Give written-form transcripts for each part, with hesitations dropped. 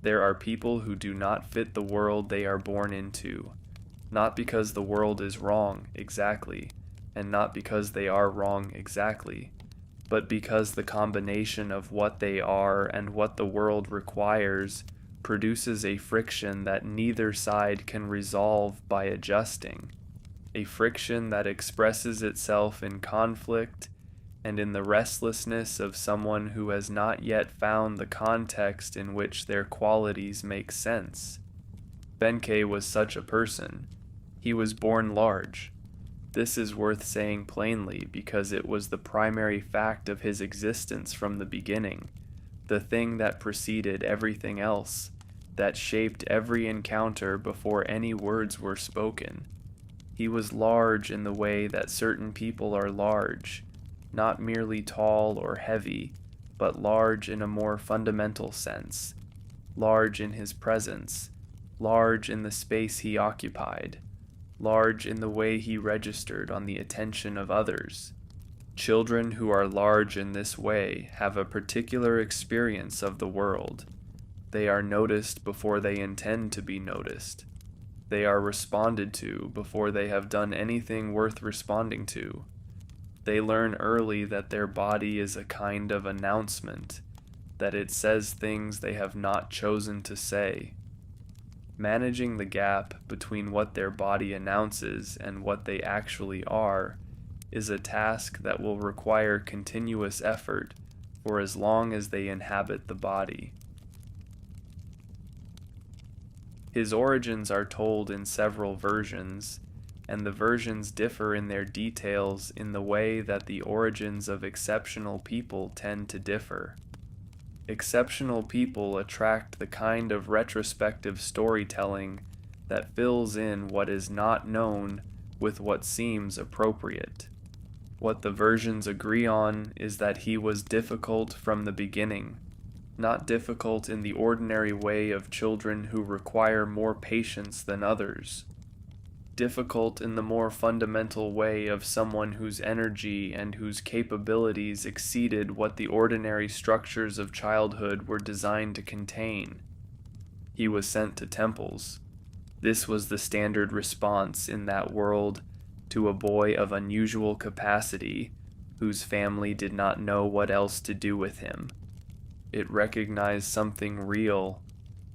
There are people who do not fit the world they are born into, not because the world is wrong exactly, and not because they are wrong exactly, but because the combination of what they are and what the world requires produces a friction that neither side can resolve by adjusting, a friction that expresses itself in conflict and in the restlessness of someone who has not yet found the context in which their qualities make sense. Benkei was such a person. He was born large. This is worth saying plainly because it was the primary fact of his existence from the beginning, the thing that preceded everything else, that shaped every encounter before any words were spoken. He was large in the way that certain people are large, not merely tall or heavy, but large in a more fundamental sense, large in his presence, large in the space he occupied, large in the way he registered on the attention of others. Children who are large in this way have a particular experience of the world. They are noticed before they intend to be noticed. They are responded to before they have done anything worth responding to. They learn early that their body is a kind of announcement, that it says things they have not chosen to say. Managing the gap between what their body announces and what they actually are is a task that will require continuous effort for as long as they inhabit the body. His origins are told in several versions, and the versions differ in their details in the way that the origins of exceptional people tend to differ. Exceptional people attract the kind of retrospective storytelling that fills in what is not known with what seems appropriate. What the versions agree on is that he was difficult from the beginning, not difficult in the ordinary way of children who require more patience than others, difficult in the more fundamental way of someone whose energy and whose capabilities exceeded what the ordinary structures of childhood were designed to contain. He was sent to temples. This was the standard response in that world to a boy of unusual capacity whose family did not know what else to do with him. It recognized something real,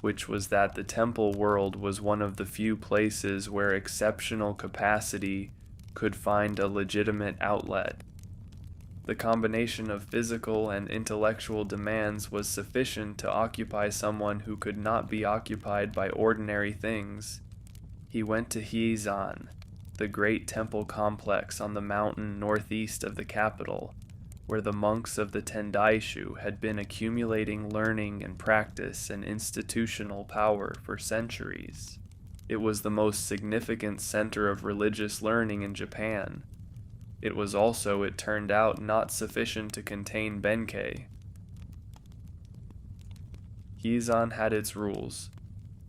which was that the temple world was one of the few places where exceptional capacity could find a legitimate outlet. The combination of physical and intellectual demands was sufficient to occupy someone who could not be occupied by ordinary things. He went to Hizan, the great temple complex on the mountain northeast of the capital, where the monks of the Tendaishu had been accumulating learning and practice and institutional power for centuries. It was the most significant center of religious learning in Japan. It was also, it turned out, not sufficient to contain Benkei. Hizan had its rules.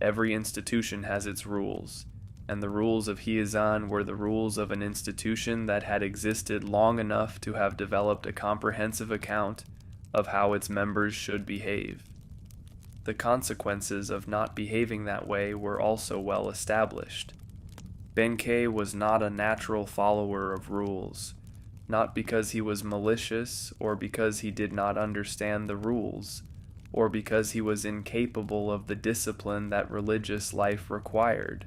Every institution has its rules, and the rules of Hizan were the rules of an institution that had existed long enough to have developed a comprehensive account of how its members should behave. The consequences of not behaving that way were also well established. Benkei was not a natural follower of rules, not because he was malicious or because he did not understand the rules, or because he was incapable of the discipline that religious life required.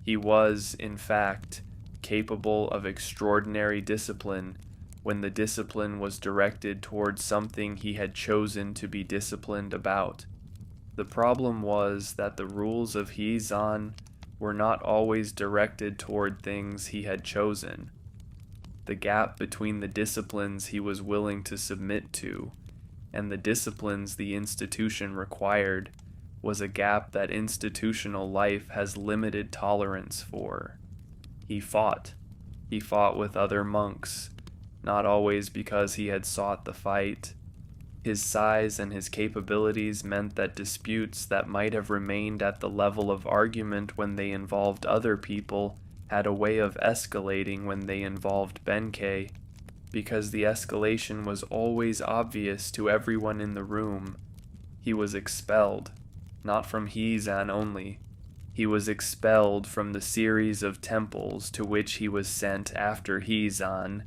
He was, in fact, capable of extraordinary discipline when the discipline was directed towards something he had chosen to be disciplined about. The problem was that the rules of Hizan were not always directed toward things he had chosen. The gap between the disciplines he was willing to submit to and the disciplines the institution required was a gap that institutional life has limited tolerance for. He fought. He fought with other monks, not always because he had sought the fight. His size and his capabilities meant that disputes that might have remained at the level of argument when they involved other people had a way of escalating when they involved Benkei, because the escalation was always obvious to everyone in the room. He was expelled, not from Hizan only. He was expelled from the series of temples to which he was sent after Hizan,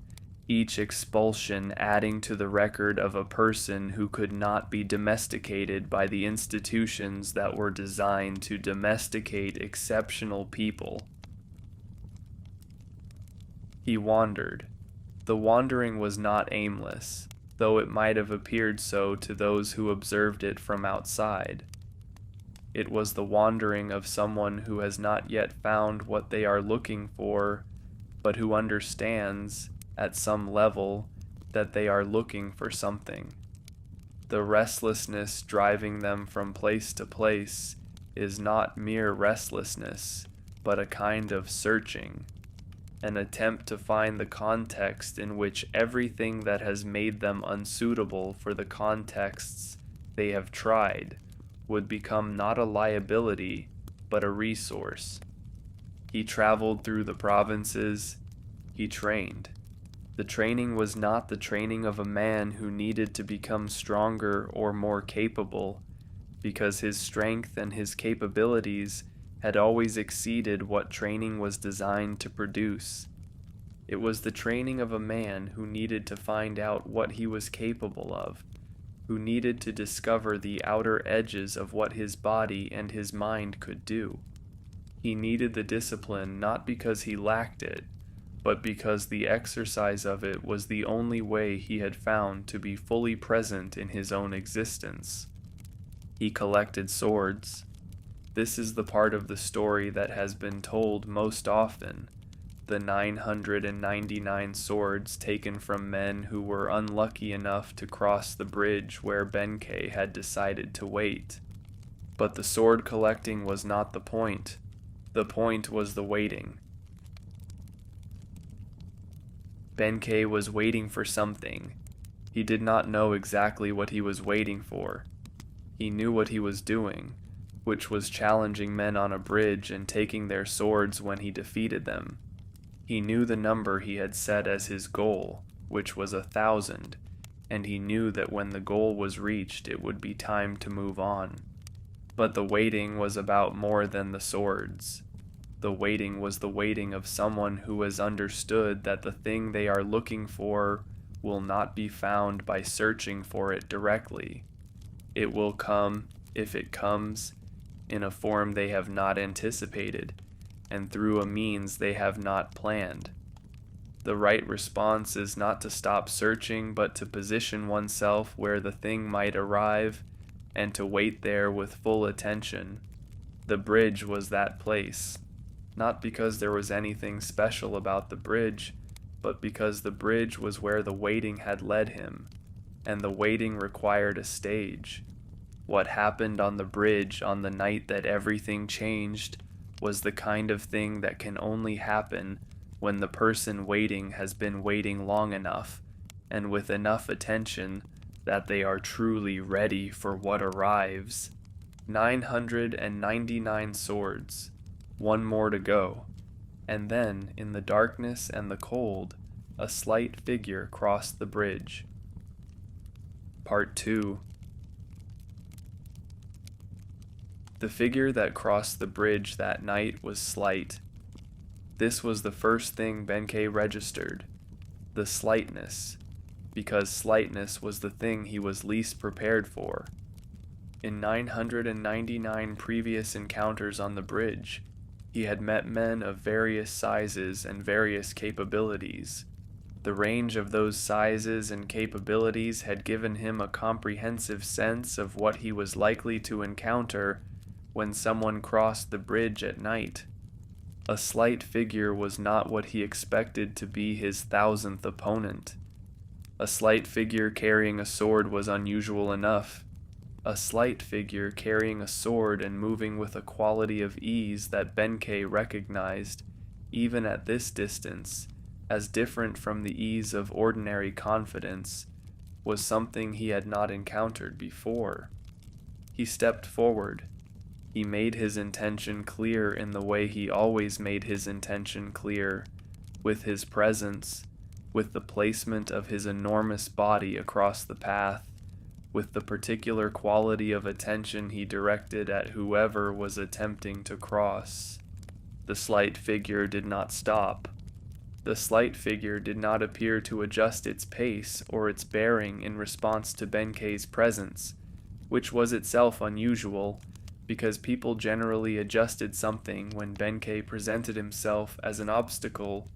each expulsion adding to the record of a person who could not be domesticated by the institutions that were designed to domesticate exceptional people. He wandered. The wandering was not aimless, though it might have appeared so to those who observed it from outside. It was the wandering of someone who has not yet found what they are looking for, but who understands, at some level, that they are looking for something. The restlessness driving them from place to place is not mere restlessness, but a kind of searching, an attempt to find the context in which everything that has made them unsuitable for the contexts they have tried would become not a liability, but a resource. He traveled through the provinces. He trained. The training was not the training of a man who needed to become stronger or more capable, because his strength and his capabilities had always exceeded what training was designed to produce. It was the training of a man who needed to find out what he was capable of, who needed to discover the outer edges of what his body and his mind could do. He needed the discipline not because he lacked it, but because the exercise of it was the only way he had found to be fully present in his own existence. He collected swords. This is the part of the story that has been told most often, the 999 swords taken from men who were unlucky enough to cross the bridge where Benkei had decided to wait. But the sword collecting was not the point. The point was the waiting. Benkei was waiting for something. He did not know exactly what he was waiting for. He knew what he was doing, which was challenging men on a bridge and taking their swords when he defeated them. He knew the number he had set as his goal, which was 1,000, and he knew that when the goal was reached it would be time to move on. But the waiting was about more than the swords. The waiting was the waiting of someone who has understood that the thing they are looking for will not be found by searching for it directly. It will come, if it comes, in a form they have not anticipated, and through a means they have not planned. The right response is not to stop searching, but to position oneself where the thing might arrive, and to wait there with full attention. The bridge was that place. Not because there was anything special about the bridge, but because the bridge was where the waiting had led him, and the waiting required a stage. What happened on the bridge on the night that everything changed was the kind of thing that can only happen when the person waiting has been waiting long enough, and with enough attention that they are truly ready for what arrives. 999 swords. One more to go, and then, in the darkness and the cold, a slight figure crossed the bridge. Part 2. The figure that crossed the bridge that night was slight. This was the first thing Benkei registered, the slightness, because slightness was the thing he was least prepared for. In 999 previous encounters on the bridge, he had met men of various sizes and various capabilities. The range of those sizes and capabilities had given him a comprehensive sense of what he was likely to encounter when someone crossed the bridge at night. A slight figure was not what he expected to be his 1,000th opponent. A slight figure carrying a sword was unusual enough. A slight figure carrying a sword and moving with a quality of ease that Benkei recognized, even at this distance, as different from the ease of ordinary confidence, was something he had not encountered before. He stepped forward. He made his intention clear in the way he always made his intention clear, with his presence, with the placement of his enormous body across the path, with the particular quality of attention he directed at whoever was attempting to cross. The slight figure did not stop. The slight figure did not appear to adjust its pace or its bearing in response to Benkei's presence, which was itself unusual, because people generally adjusted something when Benkei presented himself as an obstacle.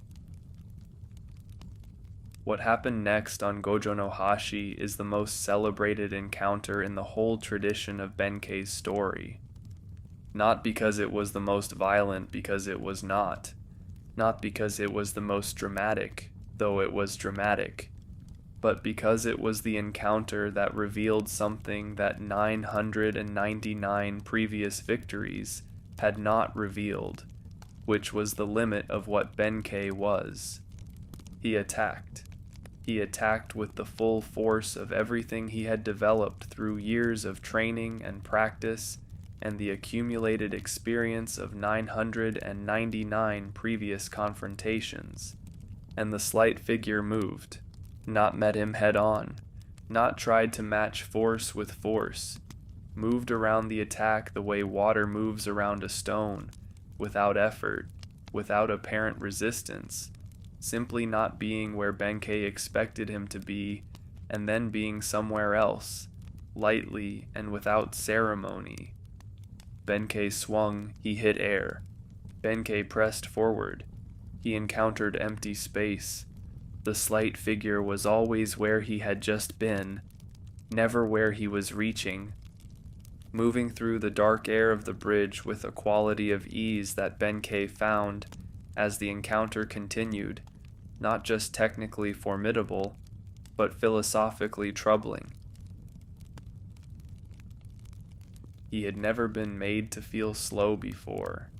What happened next on Gojo no Hashi is the most celebrated encounter in the whole tradition of Benkei's story. Not because it was the most violent, because it was not. Not because it was the most dramatic, though it was dramatic, but because it was the encounter that revealed something that 999 previous victories had not revealed, which was the limit of what Benkei was. He attacked. He attacked with the full force of everything he had developed through years of training and practice and the accumulated experience of 999 previous confrontations. And the slight figure moved, not met him head on, not tried to match force with force, moved around the attack the way water moves around a stone, without effort, without apparent resistance, simply not being where Benkei expected him to be, and then being somewhere else, lightly and without ceremony. Benkei swung, he hit air. Benkei pressed forward. He encountered empty space. The slight figure was always where he had just been, never where he was reaching. Moving through the dark air of the bridge with a quality of ease that Benkei found, as the encounter continued, not just technically formidable, but philosophically troubling. He had never been made to feel slow before.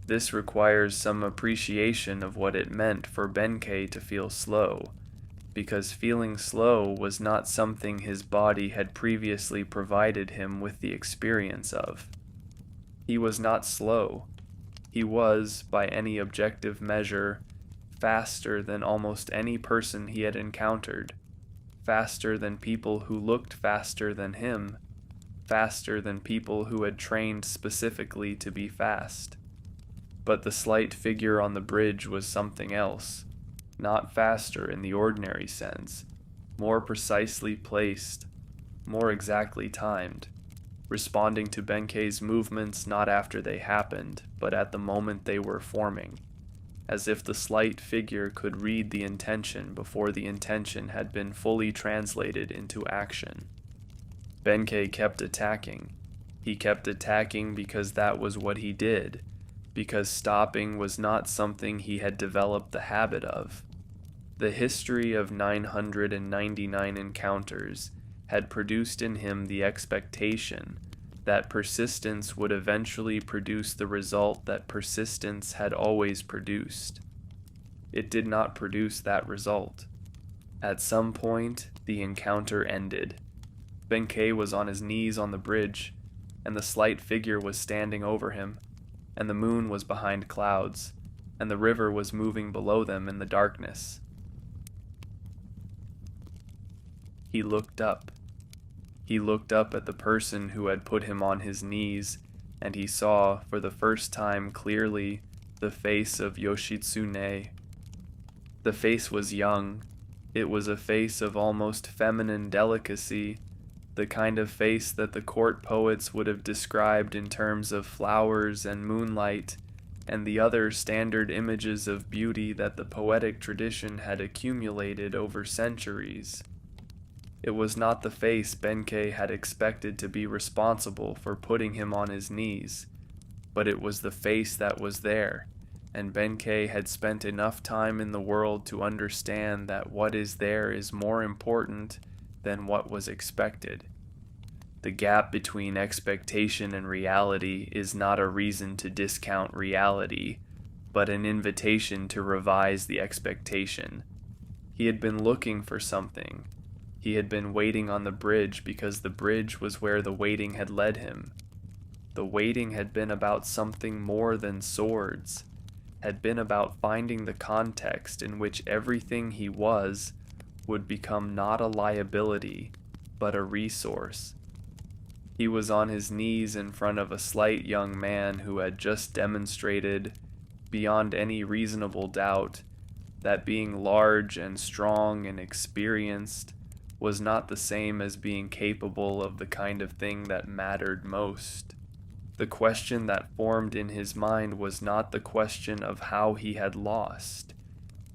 This requires some appreciation of what it meant for Benkei to feel slow, because feeling slow was not something his body had previously provided him with the experience of. He was not slow. He was, by any objective measure, faster than almost any person he had encountered, faster than people who looked faster than him, faster than people who had trained specifically to be fast. But the slight figure on the bridge was something else, not faster in the ordinary sense, more precisely placed, more exactly timed, responding to Benkei's movements not after they happened, but at the moment they were forming, as if the slight figure could read the intention before the intention had been fully translated into action. Benkei kept attacking. He kept attacking because that was what he did, because stopping was not something he had developed the habit of. The history of 999 encounters had produced in him the expectation that persistence would eventually produce the result that persistence had always produced. It did not produce that result. At some point, the encounter ended. Benkei was on his knees on the bridge, and the slight figure was standing over him, and the moon was behind clouds, and the river was moving below them in the darkness. He looked up. He looked up at the person who had put him on his knees, and he saw, for the first time clearly, the face of Yoshitsune. The face was young. It was a face of almost feminine delicacy, the kind of face that the court poets would have described in terms of flowers and moonlight, and the other standard images of beauty that the poetic tradition had accumulated over centuries. It was not the face Benkei had expected to be responsible for putting him on his knees, but it was the face that was there, and Benkei had spent enough time in the world to understand that what is there is more important than what was expected. The gap between expectation and reality is not a reason to discount reality, but an invitation to revise the expectation. He had been looking for something. He had been waiting on the bridge because the bridge was where the waiting had led him. The waiting had been about something more than swords, had been about finding the context in which everything he was would become not a liability, but a resource. He was on his knees in front of a slight young man who had just demonstrated, beyond any reasonable doubt, that being large and strong and experienced was not the same as being capable of the kind of thing that mattered most. The question that formed in his mind was not the question of how he had lost.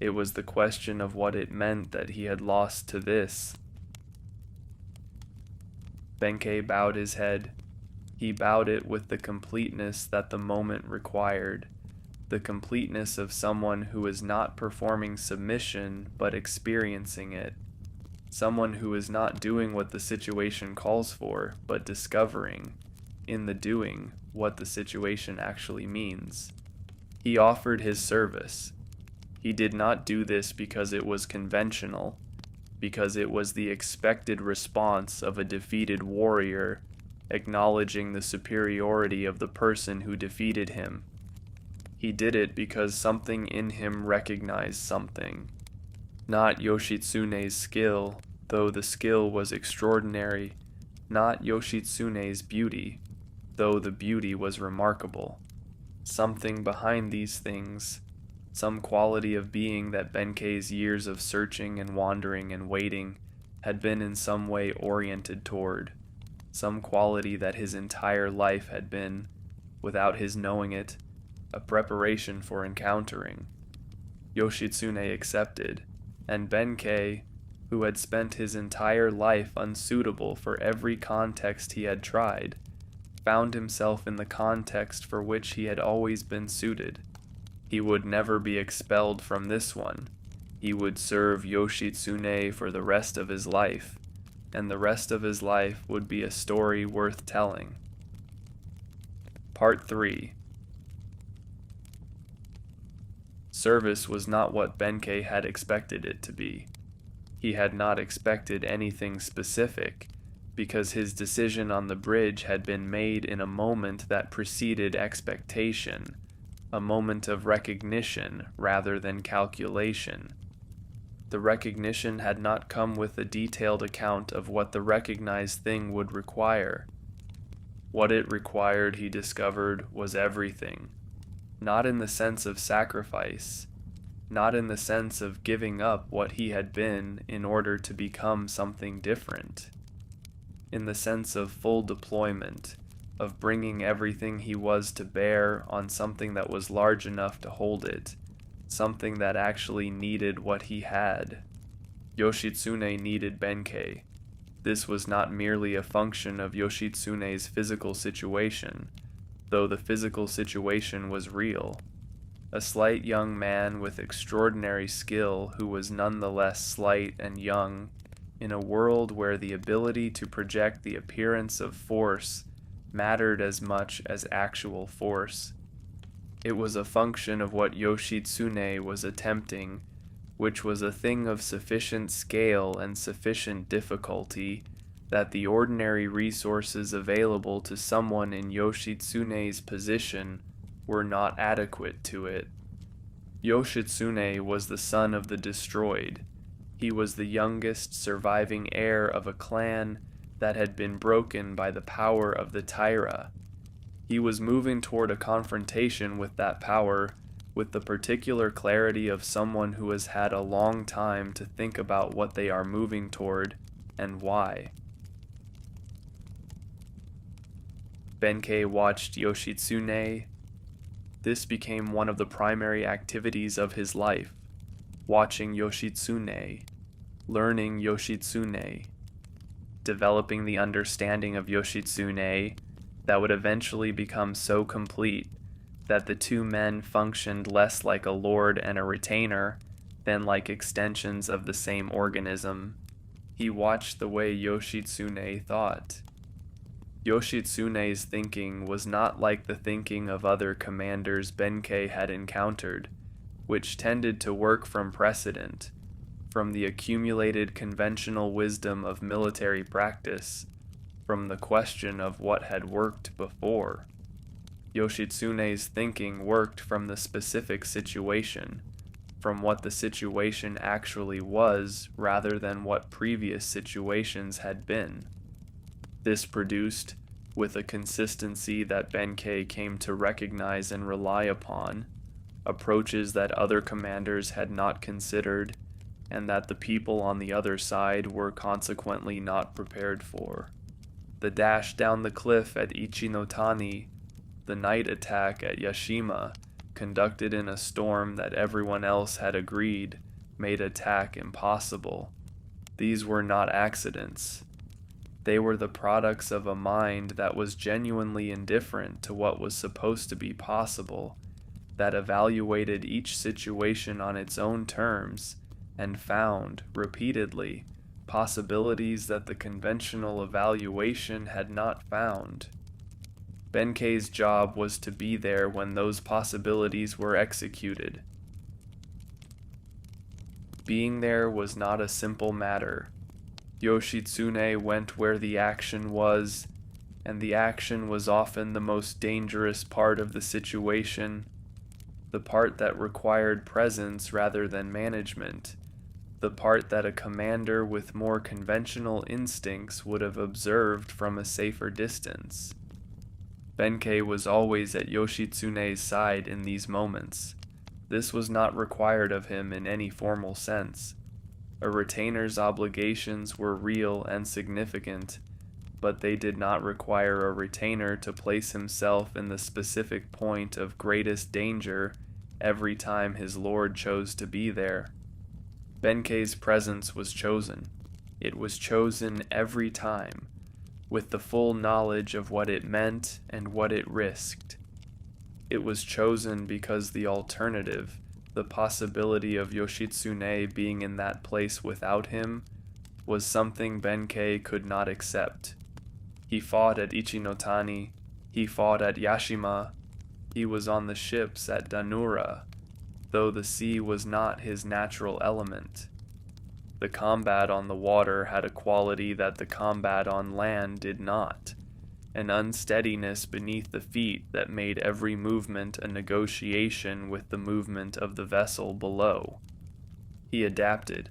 It was the question of what it meant that he had lost to this. Benkei bowed his head. He bowed it with the completeness that the moment required, the completeness of someone who is not performing submission but experiencing it, someone who is not doing what the situation calls for but discovering, in the doing, what the situation actually means. He offered his service. He did not do this because it was conventional, because it was the expected response of a defeated warrior acknowledging the superiority of the person who defeated him. He did it because something in him recognized something. Not Yoshitsune's skill, though the skill was extraordinary, not Yoshitsune's beauty, though the beauty was remarkable. Something behind these things, some quality of being that Benkei's years of searching and wandering and waiting had been in some way oriented toward, some quality that his entire life had been, without his knowing it, a preparation for encountering. Yoshitsune accepted, and Benkei, who had spent his entire life unsuitable for every context he had tried, found himself in the context for which he had always been suited. He would never be expelled from this one. He would serve Yoshitsune for the rest of his life, and the rest of his life would be a story worth telling. Part 3. Service was not what Benkei had expected it to be. He had not expected anything specific, because his decision on the bridge had been made in a moment that preceded expectation, a moment of recognition rather than calculation. The recognition had not come with a detailed account of what the recognized thing would require. What it required, he discovered, was everything. Not in the sense of sacrifice, not in the sense of giving up what he had been in order to become something different. In the sense of full deployment, of bringing everything he was to bear on something that was large enough to hold it, something that actually needed what he had. Yoshitsune needed Benkei. This was not merely a function of Yoshitsune's physical situation, though the physical situation was real. A slight young man with extraordinary skill who was nonetheless slight and young, in a world where the ability to project the appearance of force mattered as much as actual force. It was a function of what Yoshitsune was attempting, which was a thing of sufficient scale and sufficient difficulty that the ordinary resources available to someone in Yoshitsune's position were not adequate to it. Yoshitsune was the son of the destroyed. He was the youngest surviving heir of a clan that had been broken by the power of the Taira. He was moving toward a confrontation with that power with the particular clarity of someone who has had a long time to think about what they are moving toward and why. Benkei watched Yoshitsune. This became one of the primary activities of his life, watching Yoshitsune, learning Yoshitsune, developing the understanding of Yoshitsune that would eventually become so complete that the two men functioned less like a lord and a retainer than like extensions of the same organism. He watched the way Yoshitsune thought. Yoshitsune's thinking was not like the thinking of other commanders Benkei had encountered, which tended to work from precedent, from the accumulated conventional wisdom of military practice, from the question of what had worked before. Yoshitsune's thinking worked from the specific situation, from what the situation actually was rather than what previous situations had been. This produced, with a consistency that Benkei came to recognize and rely upon, approaches that other commanders had not considered and that the people on the other side were consequently not prepared for. The dash down the cliff at Ichinotani, the night attack at Yashima, conducted in a storm that everyone else had agreed made attack impossible. These were not accidents. They were the products of a mind that was genuinely indifferent to what was supposed to be possible, that evaluated each situation on its own terms, and found, repeatedly, possibilities that the conventional evaluation had not found. Benkei's job was to be there when those possibilities were executed. Being there was not a simple matter. Yoshitsune went where the action was, and the action was often the most dangerous part of the situation, the part that required presence rather than management, the part that a commander with more conventional instincts would have observed from a safer distance. Benkei was always at Yoshitsune's side in these moments. This was not required of him in any formal sense. A retainer's obligations were real and significant, but they did not require a retainer to place himself in the specific point of greatest danger every time his lord chose to be there. Benkei's presence was chosen. It was chosen every time, with the full knowledge of what it meant and what it risked. It was chosen because the alternative, the possibility of Yoshitsune being in that place without him, was something Benkei could not accept. He fought at Ichinotani, he fought at Yashima, he was on the ships at Danura, though the sea was not his natural element. The combat on the water had a quality that the combat on land did not, an unsteadiness beneath the feet that made every movement a negotiation with the movement of the vessel below. He adapted.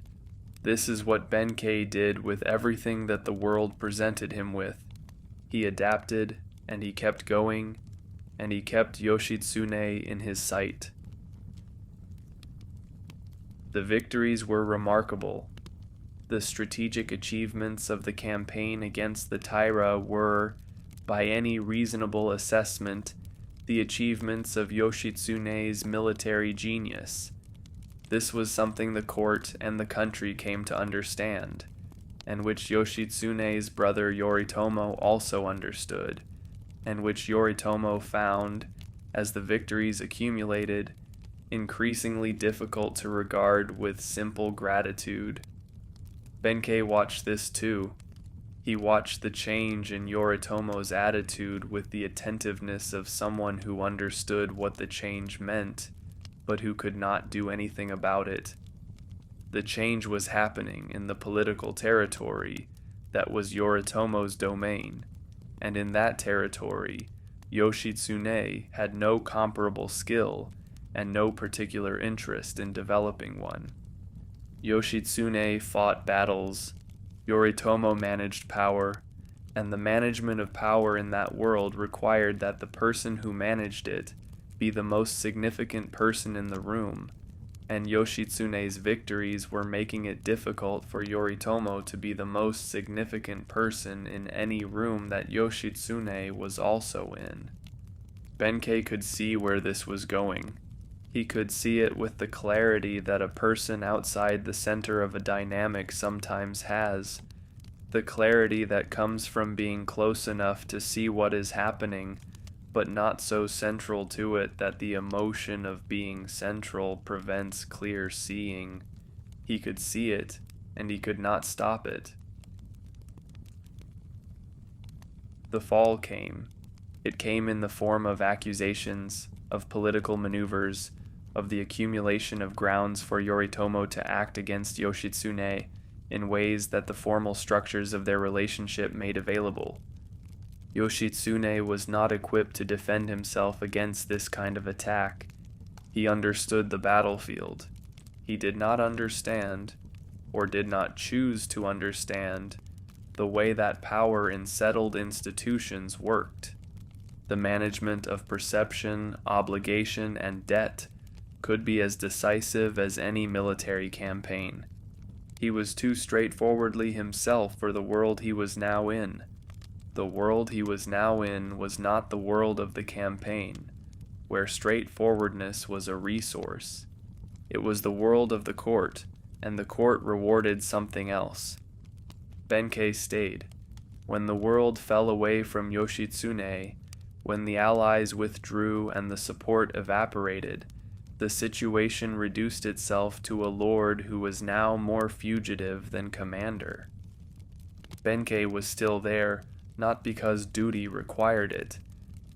This is what Benkei did with everything that the world presented him with. He adapted, and he kept going, and he kept Yoshitsune in his sight. The victories were remarkable. The strategic achievements of the campaign against the Taira were, by any reasonable assessment, the achievements of Yoshitsune's military genius. This was something the court and the country came to understand, and which Yoshitsune's brother Yoritomo also understood, and which Yoritomo found, as the victories accumulated, increasingly difficult to regard with simple gratitude. Benkei watched this too. He watched the change in Yoritomo's attitude with the attentiveness of someone who understood what the change meant, but who could not do anything about it. The change was happening in the political territory that was Yoritomo's domain, and in that territory, Yoshitsune had no comparable skill and no particular interest in developing one. Yoshitsune fought battles, Yoritomo managed power, and the management of power in that world required that the person who managed it be the most significant person in the room, and Yoshitsune's victories were making it difficult for Yoritomo to be the most significant person in any room that Yoshitsune was also in. Benkei could see where this was going. He could see it with the clarity that a person outside the center of a dynamic sometimes has, the clarity that comes from being close enough to see what is happening, but not so central to it that the emotion of being central prevents clear seeing. He could see it, and he could not stop it. The fall came. It came in the form of accusations, of political maneuvers, of the accumulation of grounds for Yoritomo to act against Yoshitsune in ways that the formal structures of their relationship made available. Yoshitsune was not equipped to defend himself against this kind of attack. He understood the battlefield. He did not understand, or did not choose to understand, the way that power in settled institutions worked. The management of perception, obligation, and debt could be as decisive as any military campaign. He was too straightforwardly himself for the world he was now in. The world he was now in was not the world of the campaign, where straightforwardness was a resource. It was the world of the court, and the court rewarded something else. Benkei stayed. When the world fell away from Yoshitsune, when the allies withdrew and the support evaporated, the situation reduced itself to a lord who was now more fugitive than commander. Benkei was still there, not because duty required it,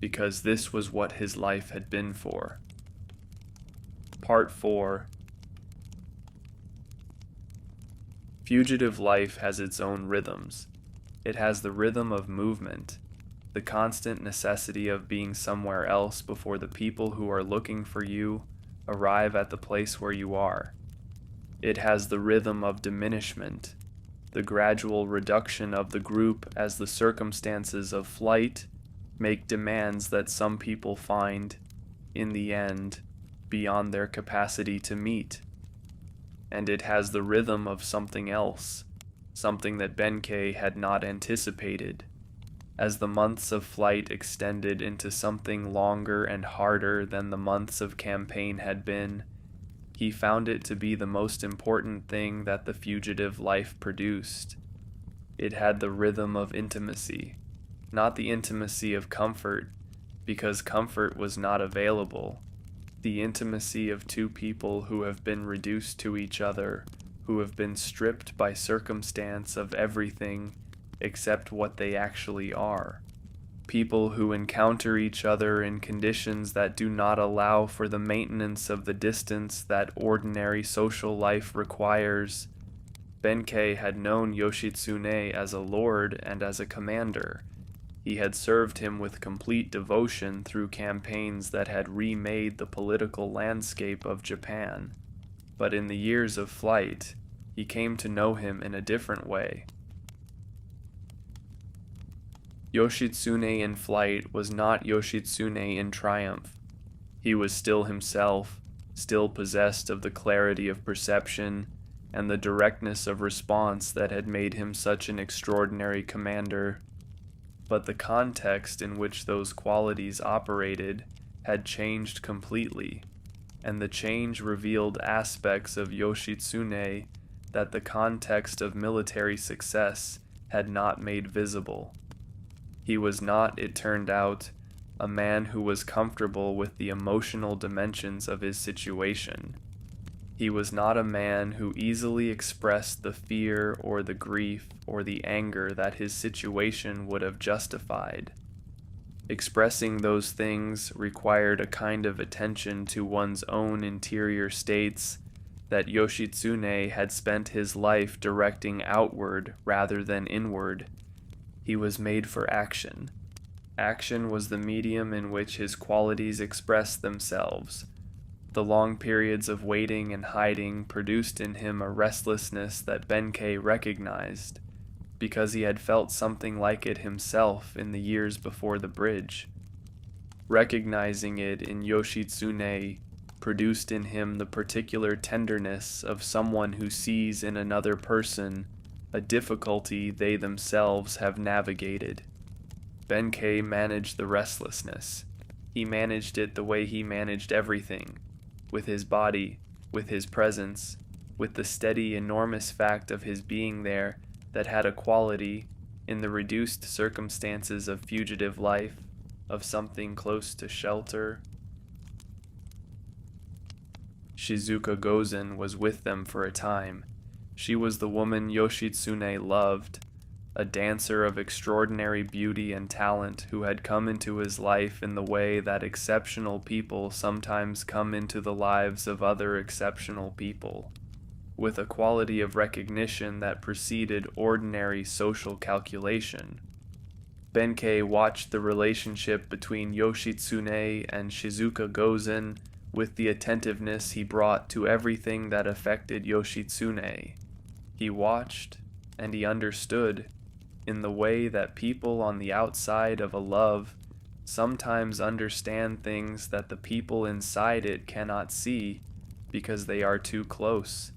because this was what his life had been for. Part 4. Fugitive life has its own rhythms. It has the rhythm of movement, the constant necessity of being somewhere else before the people who are looking for you arrive at the place where you are. It has the rhythm of diminishment, the gradual reduction of the group as the circumstances of flight make demands that some people find, in the end, beyond their capacity to meet. And it has the rhythm of something else, something that Benkei had not anticipated. As the months of flight extended into something longer and harder than the months of campaign had been, he found it to be the most important thing that the fugitive life produced. It had the rhythm of intimacy, not the intimacy of comfort, because comfort was not available. The intimacy of two people who have been reduced to each other, who have been stripped by circumstance of everything except what they actually are. People who encounter each other in conditions that do not allow for the maintenance of the distance that ordinary social life requires. Benkei had known Yoshitsune as a lord and as a commander. He had served him with complete devotion through campaigns that had remade the political landscape of Japan. But in the years of flight, he came to know him in a different way. Yoshitsune in flight was not Yoshitsune in triumph. He was still himself, still possessed of the clarity of perception and the directness of response that had made him such an extraordinary commander. But the context in which those qualities operated had changed completely, and the change revealed aspects of Yoshitsune that the context of military success had not made visible. He was not, it turned out, a man who was comfortable with the emotional dimensions of his situation. He was not a man who easily expressed the fear or the grief or the anger that his situation would have justified. Expressing those things required a kind of attention to one's own interior states that Yoshitsune had spent his life directing outward rather than inward. He was made for action. Action was the medium in which his qualities expressed themselves. The long periods of waiting and hiding produced in him a restlessness that Benkei recognized, because he had felt something like it himself in the years before the bridge. Recognizing it in Yoshitsune produced in him the particular tenderness of someone who sees in another person a difficulty they themselves have navigated. Benkei managed the restlessness. He managed it the way he managed everything, with his body, with his presence, with the steady, enormous fact of his being there that had a quality, in the reduced circumstances of fugitive life, of something close to shelter. Shizuka Gozen was with them for a time. She was the woman Yoshitsune loved, a dancer of extraordinary beauty and talent who had come into his life in the way that exceptional people sometimes come into the lives of other exceptional people, with a quality of recognition that preceded ordinary social calculation. Benkei watched the relationship between Yoshitsune and Shizuka Gozen with the attentiveness he brought to everything that affected Yoshitsune. He watched, and he understood, in the way that people on the outside of a love sometimes understand things that the people inside it cannot see because they are too close.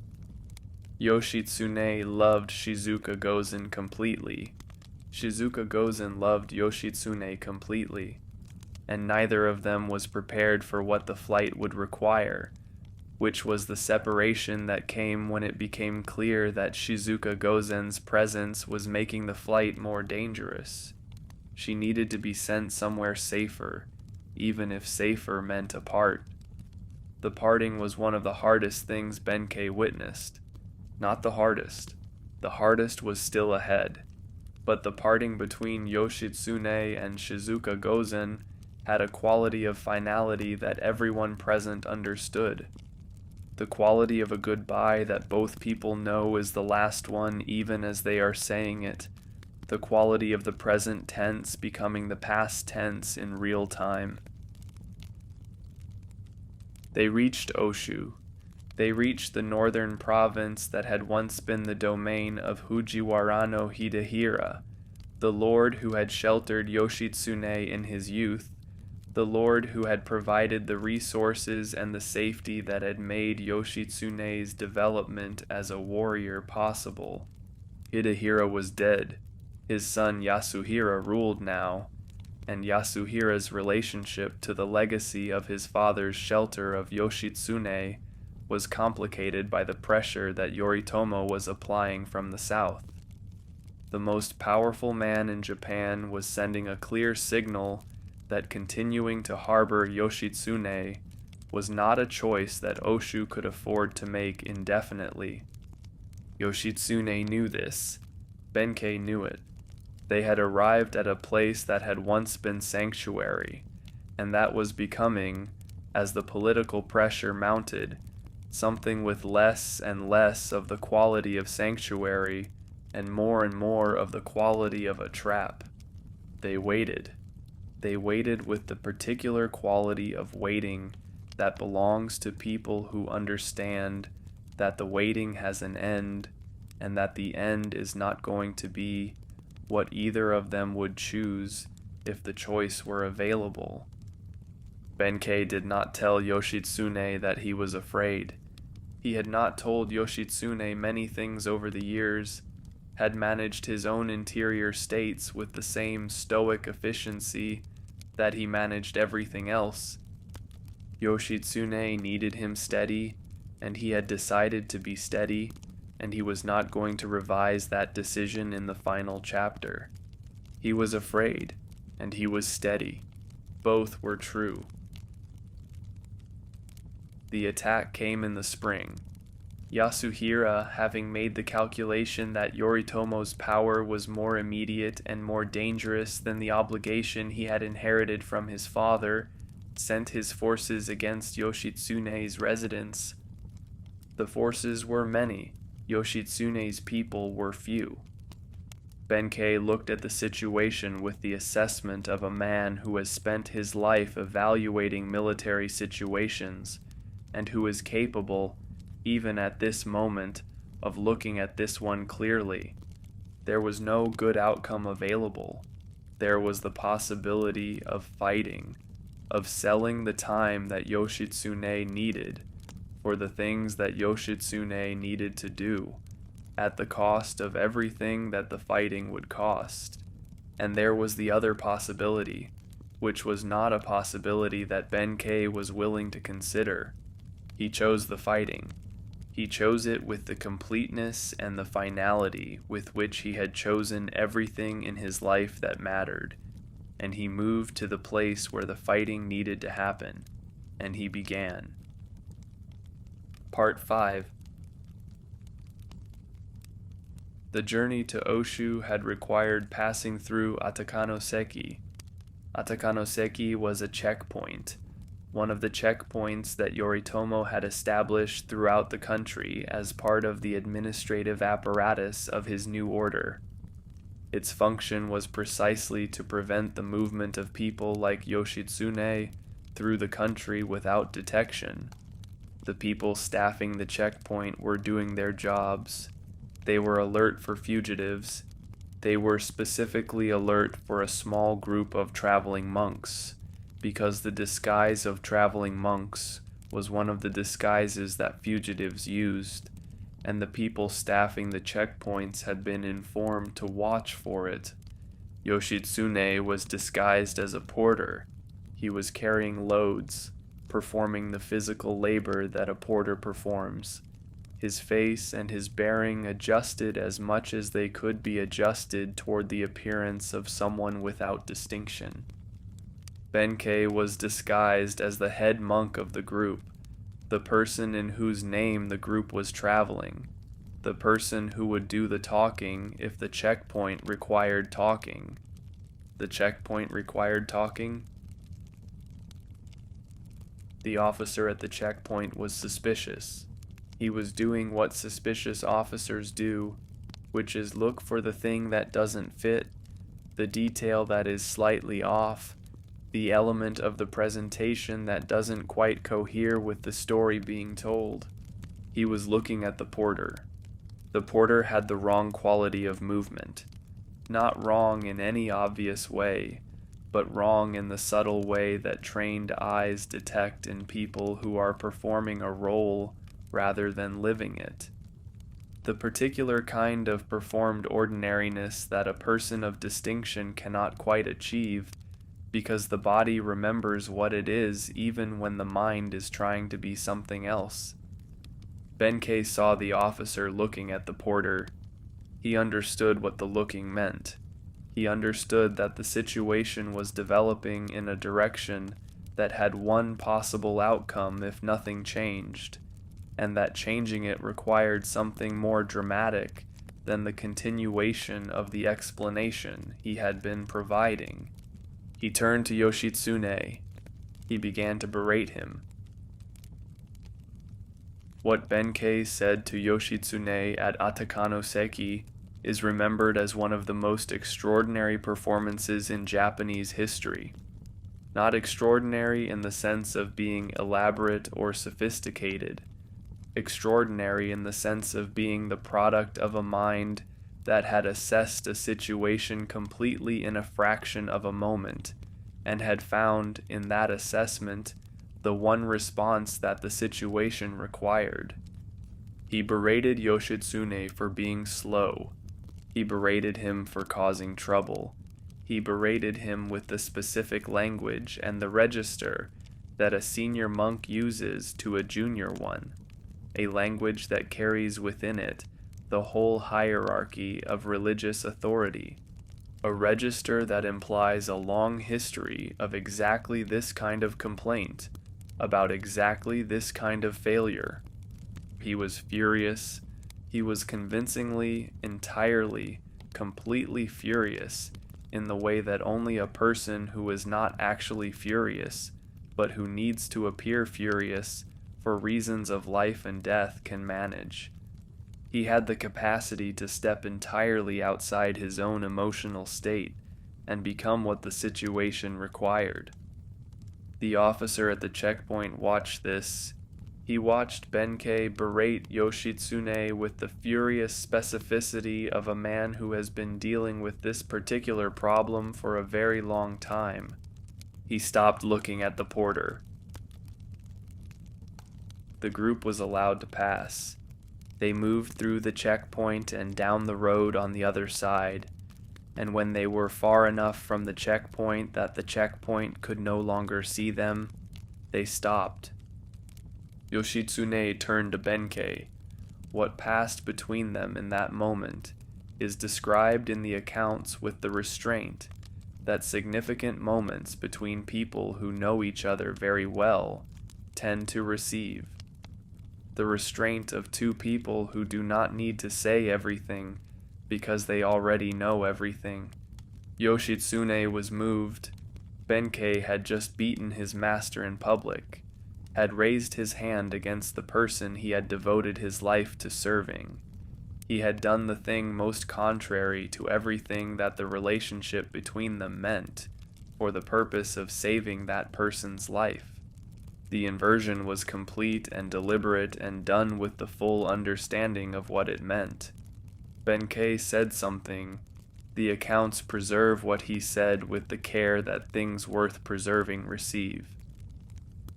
Yoshitsune loved Shizuka Gozen completely. Shizuka Gozen loved Yoshitsune completely, and neither of them was prepared for what the flight would require, which was the separation that came when it became clear that Shizuka Gozen's presence was making the flight more dangerous. She needed to be sent somewhere safer, even if safer meant apart. The parting was one of the hardest things Benkei witnessed. Not the hardest. The hardest was still ahead. But the parting between Yoshitsune and Shizuka Gozen had a quality of finality that everyone present understood. The quality of a goodbye that both people know is the last one even as they are saying it. The quality of the present tense becoming the past tense in real time. They reached Oshu. They reached the northern province that had once been the domain of Fujiwara no Hidehira, the lord who had sheltered Yoshitsune in his youth, the lord who had provided the resources and the safety that had made Yoshitsune's development as a warrior possible. Hidehira was dead. His son Yasuhira ruled now, and Yasuhira's relationship to the legacy of his father's shelter of Yoshitsune was complicated by the pressure that Yoritomo was applying from the south. The most powerful man in Japan was sending a clear signal that continuing to harbor Yoshitsune was not a choice that Oshu could afford to make indefinitely. Yoshitsune knew this. Benkei knew it. They had arrived at a place that had once been sanctuary, and that was becoming, as the political pressure mounted, something with less and less of the quality of sanctuary and more of the quality of a trap. They waited. They waited with the particular quality of waiting that belongs to people who understand that the waiting has an end and that the end is not going to be what either of them would choose if the choice were available. Benkei did not tell Yoshitsune that he was afraid. He had not told Yoshitsune many things over the years, had managed his own interior states with the same stoic efficiency that he managed everything else. Yoshitsune needed him steady, and he had decided to be steady, and he was not going to revise that decision in the final chapter. He was afraid, and he was steady. Both were true. The attack came in the spring. Yasuhira, having made the calculation that Yoritomo's power was more immediate and more dangerous than the obligation he had inherited from his father, sent his forces against Yoshitsune's residence. The forces were many. Yoshitsune's people were few. Benkei looked at the situation with the assessment of a man who has spent his life evaluating military situations, and who is capable, even at this moment, of looking at this one clearly. There was no good outcome available. There was the possibility of fighting, of selling the time that Yoshitsune needed for the things that Yoshitsune needed to do, at the cost of everything that the fighting would cost. And there was the other possibility, which was not a possibility that Benkei was willing to consider. He chose the fighting. He chose it with the completeness and the finality with which he had chosen everything in his life that mattered, and he moved to the place where the fighting needed to happen, and he began. Part 5. The journey to Oshu had required passing through Ataka. Ataka was a checkpoint, one of the checkpoints that Yoritomo had established throughout the country as part of the administrative apparatus of his new order. Its function was precisely to prevent the movement of people like Yoshitsune, through the country without detection. The people staffing the checkpoint were doing their jobs. They were alert for fugitives. They were specifically alert for a small group of traveling monks, because the disguise of traveling monks was one of the disguises that fugitives used, and the people staffing the checkpoints had been informed to watch for it. Yoshitsune was disguised as a porter. He was carrying loads, performing the physical labor that a porter performs. His face and his bearing adjusted as much as they could be adjusted toward the appearance of someone without distinction. Benkei was disguised as the head monk of the group, the person in whose name the group was traveling, the person who would do the talking if the checkpoint required talking. The checkpoint required talking? The officer at the checkpoint was suspicious. He was doing what suspicious officers do, which is look for the thing that doesn't fit, the detail that is slightly off, the element of the presentation that doesn't quite cohere with the story being told. He was looking at the porter. The porter had the wrong quality of movement. Not wrong in any obvious way, but wrong in the subtle way that trained eyes detect in people who are performing a role rather than living it. The particular kind of performed ordinariness that a person of distinction cannot quite achieve, because the body remembers what it is even when the mind is trying to be something else. Benkei saw the officer looking at the porter. He understood what the looking meant. He understood that the situation was developing in a direction that had one possible outcome if nothing changed, and that changing it required something more dramatic than the continuation of the explanation he had been providing. He turned to Yoshitsune. He began to berate him. What Benkei said to Yoshitsune at Ataka no Seki is remembered as one of the most extraordinary performances in Japanese history. Not extraordinary in the sense of being elaborate or sophisticated. Extraordinary in the sense of being the product of a mind that had assessed a situation completely in a fraction of a moment, and had found in that assessment the one response that the situation required. He berated Yoshitsune for being slow. He berated him for causing trouble. He berated him with the specific language and the register that a senior monk uses to a junior one, a language that carries within it the whole hierarchy of religious authority, a register that implies a long history of exactly this kind of complaint, about exactly this kind of failure. He was furious. He was convincingly, entirely, completely furious in the way that only a person who is not actually furious, but who needs to appear furious for reasons of life and death can manage. He had the capacity to step entirely outside his own emotional state and become what the situation required. The officer at the checkpoint watched this. He watched Benkei berate Yoshitsune with the furious specificity of a man who has been dealing with this particular problem for a very long time. He stopped looking at the porter. The group was allowed to pass. They moved through the checkpoint and down the road on the other side, and when they were far enough from the checkpoint that the checkpoint could no longer see them, they stopped. Yoshitsune turned to Benkei. What passed between them in that moment is described in the accounts with the restraint that significant moments between people who know each other very well tend to receive. The restraint of two people who do not need to say everything because they already know everything. Yoshitsune was moved. Benkei had just beaten his master in public, had raised his hand against the person he had devoted his life to serving. He had done the thing most contrary to everything that the relationship between them meant, for the purpose of saving that person's life. The inversion was complete and deliberate and done with the full understanding of what it meant. Benkei said something. The accounts preserve what he said with the care that things worth preserving receive.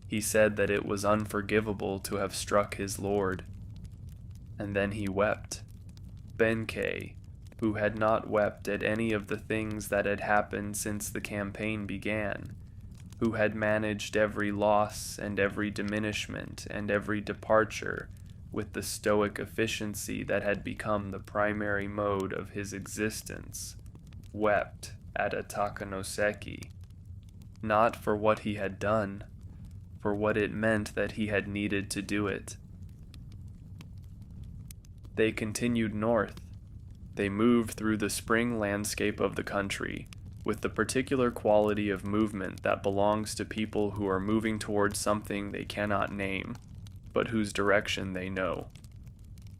He said that it was unforgivable to have struck his lord. And then he wept. Benkei, who had not wept at any of the things that had happened since the campaign began, who had managed every loss and every diminishment and every departure with the stoic efficiency that had become the primary mode of his existence, wept at Ataka no Seki, not for what he had done, for what it meant that he had needed to do it. They continued north. They moved through the spring landscape of the country, with the particular quality of movement that belongs to people who are moving towards something they cannot name, but whose direction they know.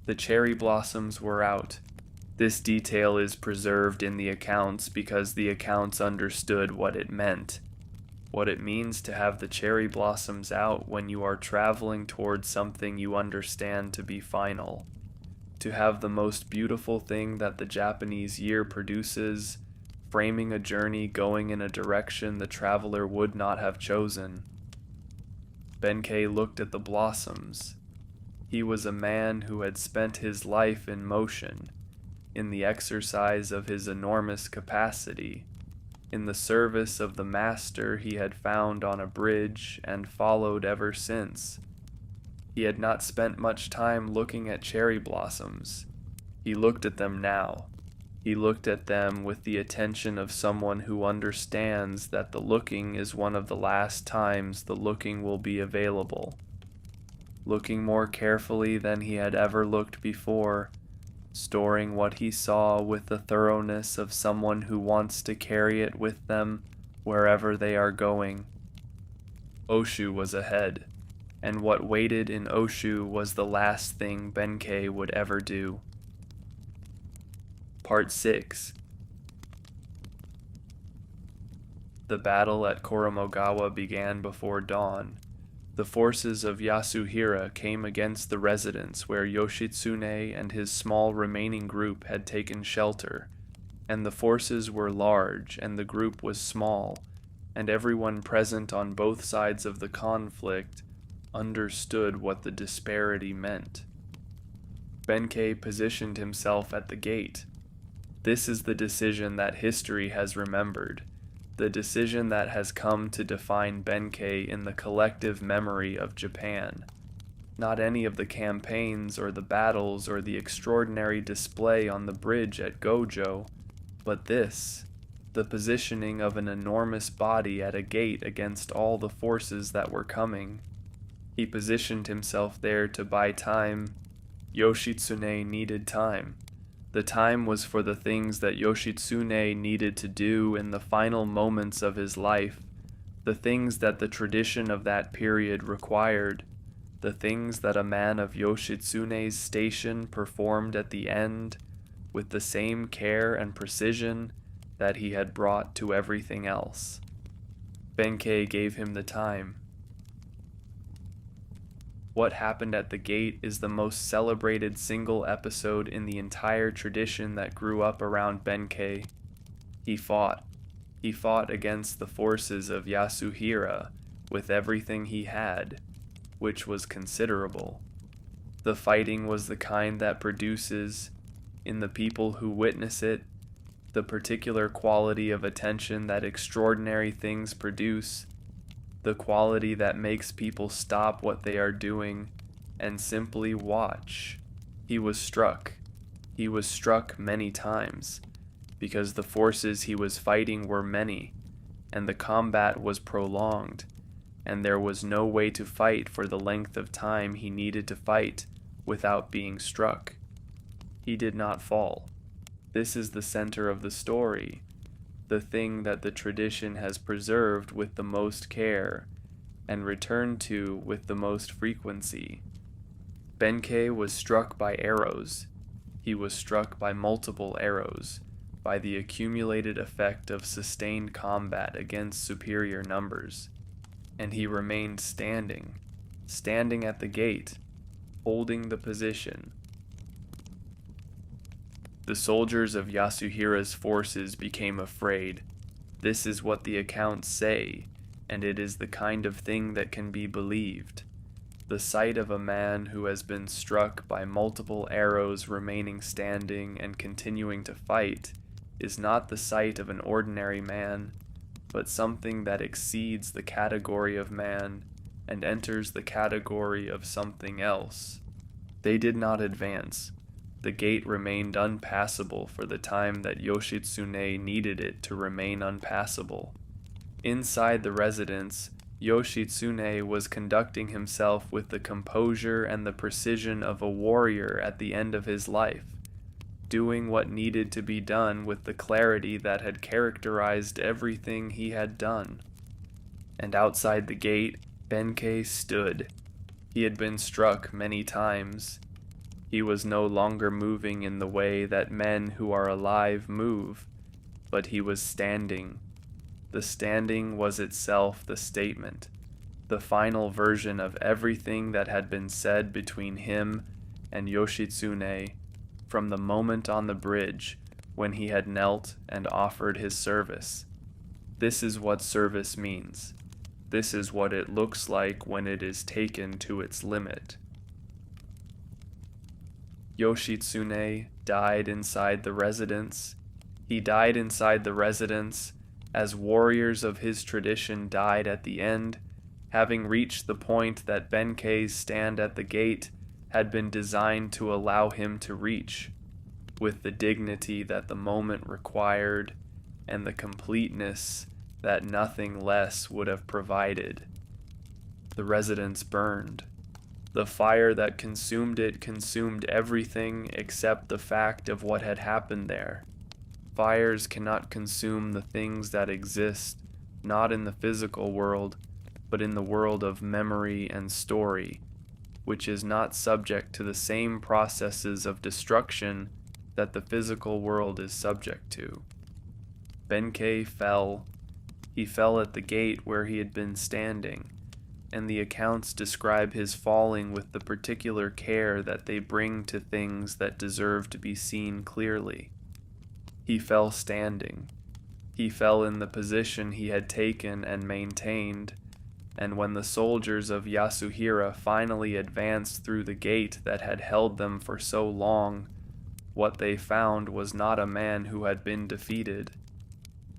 The cherry blossoms were out. This detail is preserved in the accounts because the accounts understood what it meant. What it means to have the cherry blossoms out when you are traveling towards something you understand to be final. To have the most beautiful thing that the Japanese year produces, framing a journey going in a direction the traveler would not have chosen. Benkei looked at the blossoms. He was a man who had spent his life in motion, in the exercise of his enormous capacity, in the service of the master he had found on a bridge and followed ever since. He had not spent much time looking at cherry blossoms. He looked at them now. He looked at them with the attention of someone who understands that the looking is one of the last times the looking will be available. Looking more carefully than he had ever looked before, storing what he saw with the thoroughness of someone who wants to carry it with them wherever they are going. Oshu was ahead, and what waited in Oshu was the last thing Benkei would ever do. Part 6. The battle at Koromogawa began before dawn. The forces of Yasuhira came against the residence where Yoshitsune and his small remaining group had taken shelter, and the forces were large and the group was small, and everyone present on both sides of the conflict understood what the disparity meant. Benkei positioned himself at the gate. This is the decision that history has remembered, the decision that has come to define Benkei in the collective memory of Japan. Not any of the campaigns or the battles or the extraordinary display on the bridge at Gojo, but this, the positioning of an enormous body at a gate against all the forces that were coming. He positioned himself there to buy time. Yoshitsune needed time. The time was for the things that Yoshitsune needed to do in the final moments of his life, the things that the tradition of that period required, the things that a man of Yoshitsune's station performed at the end with the same care and precision that he had brought to everything else. Benkei gave him the time. What happened at the gate is the most celebrated single episode in the entire tradition that grew up around Benkei. He fought. He fought against the forces of Yasuhira with everything he had, which was considerable. The fighting was the kind that produces, in the people who witness it, the particular quality of attention that extraordinary things produce, the quality that makes people stop what they are doing and simply watch. He was struck. He was struck many times, because the forces he was fighting were many, and the combat was prolonged, and there was no way to fight for the length of time he needed to fight without being struck. He did not fall. This is the center of the story, the thing that the tradition has preserved with the most care and returned to with the most frequency. Benkei was struck by arrows. He was struck by multiple arrows, by the accumulated effect of sustained combat against superior numbers, and he remained standing at the gate, holding the position. The soldiers of Yasuhira's forces became afraid. This is what the accounts say, and it is the kind of thing that can be believed. The sight of a man who has been struck by multiple arrows remaining standing and continuing to fight is not the sight of an ordinary man, but something that exceeds the category of man and enters the category of something else. They did not advance. The gate remained unpassable for the time that Yoshitsune needed it to remain unpassable. Inside the residence, Yoshitsune was conducting himself with the composure and the precision of a warrior at the end of his life, doing what needed to be done with the clarity that had characterized everything he had done. And outside the gate, Benkei stood. He had been struck many times. He was no longer moving in the way that men who are alive move, but he was standing. The standing was itself the statement, the final version of everything that had been said between him and Yoshitsune from the moment on the bridge when he had knelt and offered his service. This is what service means. This is what it looks like when it is taken to its limit. Yoshitsune died inside the residence. He died inside the residence as warriors of his tradition died at the end, having reached the point that Benkei's stand at the gate had been designed to allow him to reach, with the dignity that the moment required and the completeness that nothing less would have provided. The residence burned. The fire that consumed it consumed everything except the fact of what had happened there. Fires cannot consume the things that exist, not in the physical world, but in the world of memory and story, which is not subject to the same processes of destruction that the physical world is subject to. Benkei fell. He fell at the gate where he had been standing, and the accounts describe his falling with the particular care that they bring to things that deserve to be seen clearly. He fell standing. He fell in the position he had taken and maintained, and when the soldiers of Yasuhira finally advanced through the gate that had held them for so long, what they found was not a man who had been defeated.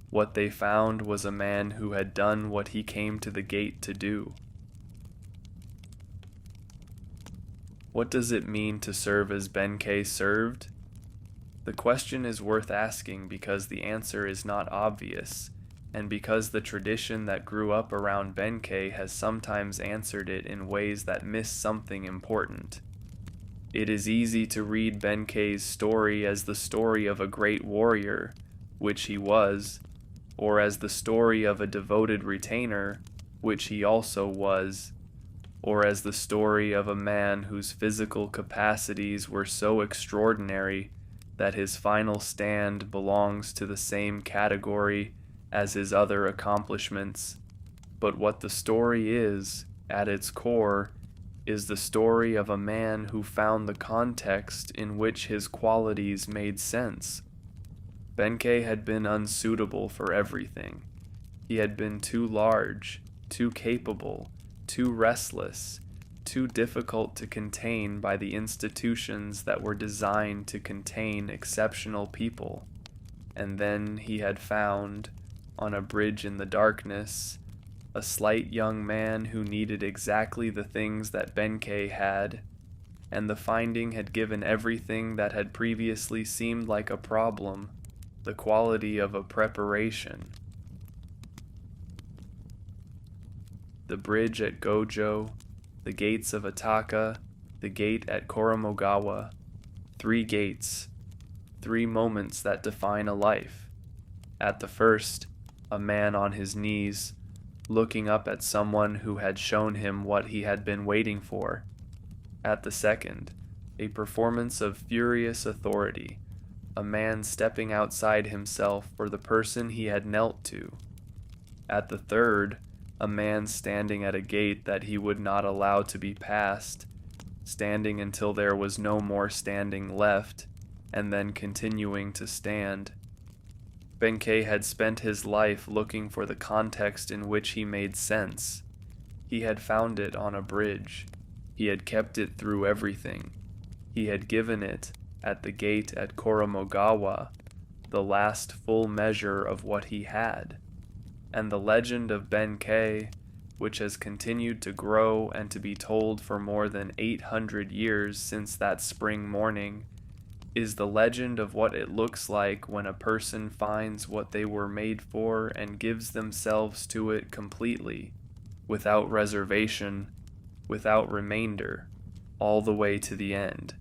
What they found was a man who had done what he came to the gate to do. What does it mean to serve as Benkei served? The question is worth asking because the answer is not obvious, and because the tradition that grew up around Benkei has sometimes answered it in ways that miss something important. It is easy to read Benkei's story as the story of a great warrior, which he was, or as the story of a devoted retainer, which he also was, or as the story of a man whose physical capacities were so extraordinary that his final stand belongs to the same category as his other accomplishments. But what the story is, at its core, is the story of a man who found the context in which his qualities made sense. Benkei had been unsuitable for everything. He had been too large, too capable, too restless, too difficult to contain by the institutions that were designed to contain exceptional people. And then he had found, on a bridge in the darkness, a slight young man who needed exactly the things that Benkei had, and the finding had given everything that had previously seemed like a problem the quality of a preparation. The bridge at Gojo, the gates of Ataka, the gate at Koromo. 3 gates, 3 moments that define a life. At the first, a man on his knees, looking up at someone who had shown him what he had been waiting for. At the second, a performance of furious authority, a man stepping outside himself for the person he had knelt to. At the third, a man standing at a gate that he would not allow to be passed, standing until there was no more standing left, and then continuing to stand. Benkei had spent his life looking for the context in which he made sense. He had found it on a bridge. He had kept it through everything. He had given it, at the gate at Koromogawa, the last full measure of what he had. And the legend of Benkei, which has continued to grow and to be told for more than 800 years since that spring morning, is the legend of what it looks like when a person finds what they were made for and gives themselves to it completely, without reservation, without remainder, all the way to the end.